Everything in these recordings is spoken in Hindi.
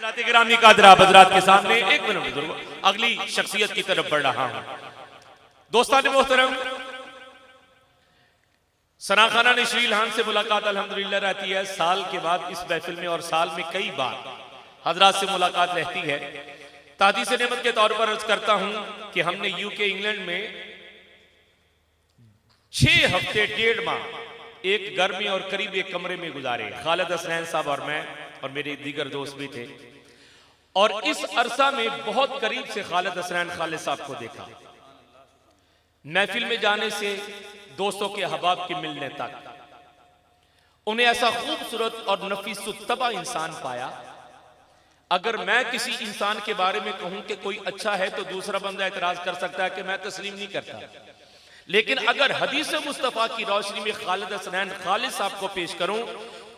हज़रात गिरामी कादर आप हज़रात के सामने एक मिनट अगली शख्सियत की तरफ बढ़ रहा हूं। दोस्तान मोहतरम, सना खाना नशरील खान से मुलाकात अल्हम्दुलिल्लाह रहती है साल के बाद इस महफिल में, और साल में कई बार हजरात से मुलाकात रहती है। तादीस नेमत के तौर पर अर्ज करता हूं कि हमने यूके इंग्लैंड में 6 हफ्ते 1.5 माह एक घर में और करीब एक कमरे में गुजारे। खालिद हसनैन साहब और मैं और मेरे दीगर दोस्त भी थे, और इस अरसा में बहुत करीब से खालिद हसनैन खालिद साहब को देखा। महफिल में जाने से दोस्तों के अहबाब के मिलने तक उन्हें ऐसा खूबसूरत और नफीसुत्तबा इंसान पाया। अगर मैं किसी इंसान के बारे में कहूं कि कोई अच्छा है तो दूसरा बंदा एतराज कर सकता है कि मैं तस्लीम नहीं करता, लेकिन अगर हदीस मुस्तफ़ा की रोशनी में खालिद हसनैन खालिद साहब को पेश करूं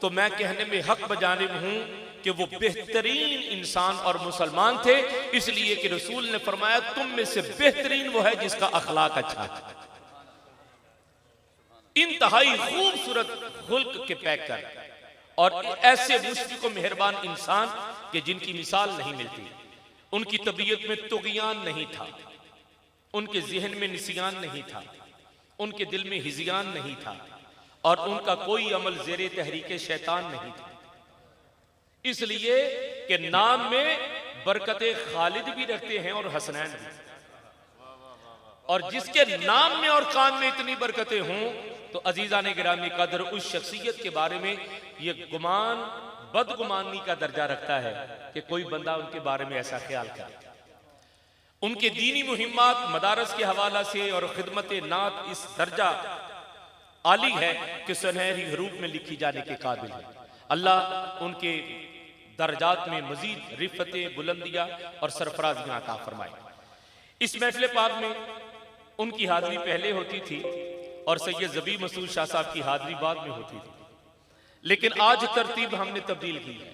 तो मैं कहने में हक बजानिब हूं कि वो बेहतरीन इंसान और मुसलमान थे, इसलिए कि रसूल ने फरमाया तुम में से बेहतरीन वो है जिसका अखलाक अच्छा है। इंतहाई खूबसूरत खुल्क के पैकर और ऐसे मुश्किल को मेहरबान इंसान के जिनकी मिसाल नहीं मिलती। उनकी तबीयत में तुग़यान नहीं था, उनके जहन में निसियान नहीं था, उनके दिल में हिज़यान नहीं था, और उनका कोई अमल ज़ेरे तहरीके शैतान नहीं था। इसलिए कि नाम में बरकते खालिद भी रखते हैं और हसनैन भी, और जिसके नाम में और काम में इतनी बरकतें हों तो अजीजा ने गिरामी कदर उस शख्सियत के बारे में ये गुमान बदगुमानी का दर्जा रखता है कि कोई बंदा उनके बारे में ऐसा ख्याल करे। उनके दीनी मुहिम्मात मदारस के हवाला से और खिदमत नात इस दर्जा आली है कि सुनहरी हरूफ में लिखी जाने के काबिल है। अल्लाह उनके दर्जात में मजीद रिफतें, बुलंदियां और सरफराजियां अता फरमाए। इस महफिल पाक में उनकी हाजिरी पहले होती थी और सैयद ज़बी मसूद शाह साहब की हाजिरी बाद में होती थी, लेकिन आज तरतीब हमने तब्दील की है।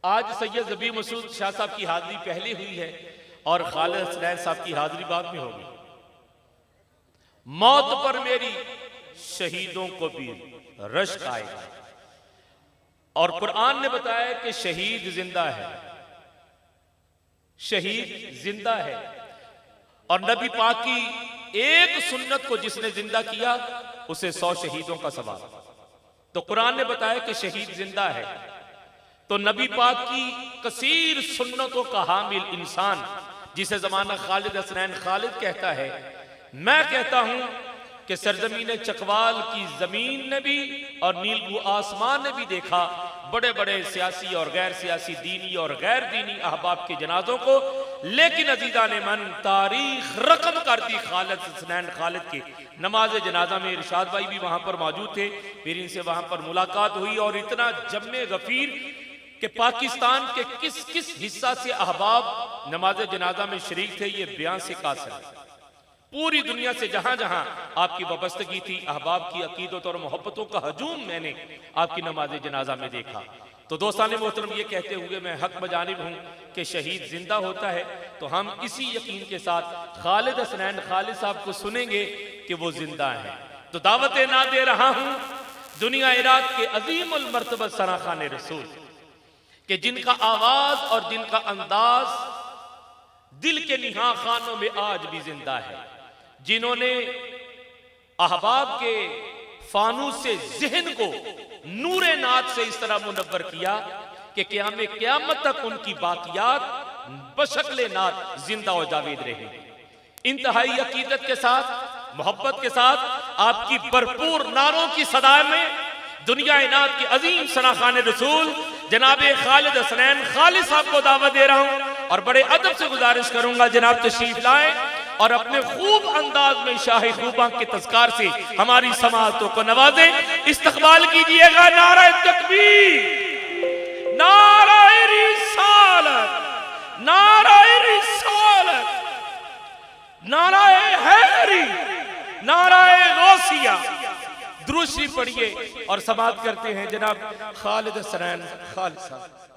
आज सैयद ज़बी मसूद शाह साहब की हाजिरी पहले हुई है और खालिद हसनैन साहब की हाजिरी बाद में होगी। मौत पर मेरी शहीदों को भी रश्क आएगा, और कुरान ने बताया कि शहीद जिंदा है, शहीद जिंदा है, और नबी पाक की एक सुन्नत को जिसने जिंदा किया उसे 100 शहीदों का सवाब। तो कुरान ने बताया कि शहीद जिंदा है, तो नबी पाक की कसीर सुन्नतों का हामिल इंसान जिसे जमाना खालिद हसनैन खालिद कहता है, मैं कहता हूं कि सरजमीन चकवाल की जमीन ने भी और नीलबू आसमान ने भी देखा बड़े बड़े सियासी और गैर सियासी, दीनी और गैर दीनी अहबाब के जनाजों को, लेकिन अजीजा ने मन तारीख रकम कर दी खालिद हसनैन खालिद की नमाज जनाजा में। इरशाद भाई भी वहां पर मौजूद थे, मेरी इनसे वहां पर मुलाकात हुई, और इतना जम्मे गफीर कि पाकिस्तान के किस किस हिस्सा से अहबाब नमाज जनाजा में शरीक थे ये बयान से कासिर है। पूरी दुनिया से जहां जहां आपकी वाबस्तगी थी, अहबाब की अकीदत और मोहब्बतों का हजूम मैंने आपकी नमाज जनाजा में देखा। तो दोस्तान मोहतरम, ये कहते हुए मैं हक बजानिब हूं कि शहीद जिंदा होता है, तो हम इसी यकीन के साथ खालिद हसनैन खालिद साहब को सुनेंगे कि वो जिंदा है। तो दावतें ना दे रहा हूं दुनिया इराक के अजीमुल मर्तबा सना खान रसूल कि जिनका आवाज और जिनका अंदाज दिल के निहा खानों में आज भी जिंदा है, जिन्होंने अहबाब के फानूस से जहन को नूरे नात से इस तरह मुनव्वर किया कि क़यामत तक उनकी बाकियात बशक्ल नात जिंदा और जावेद रहे। इंतहाई अकीदत के साथ, मोहब्बत के साथ, आपकी भरपूर नारों की सदा में दुनिया इनात के अजीम सना खान रसूल जनाब खालिद हसनैन खालिद साहब को दावत दे रहा हूं, और बड़े अदब से गुजारिश करूंगा जनाब तशरीफ लाएं और अपने खूब अंदाज में शाही खूबा के तज़कार से हमारी समाअतों को नवाजें। इस्तकबाल कीजिएगा नारा तकबीर, नारा रिसालत, नारा रिसालत, नारा हैदरी, नारा गौसिया। दुरूद शरीफ पढ़िए और समाअत करते हैं जनाब खालिद हसनैन खालिद साहब।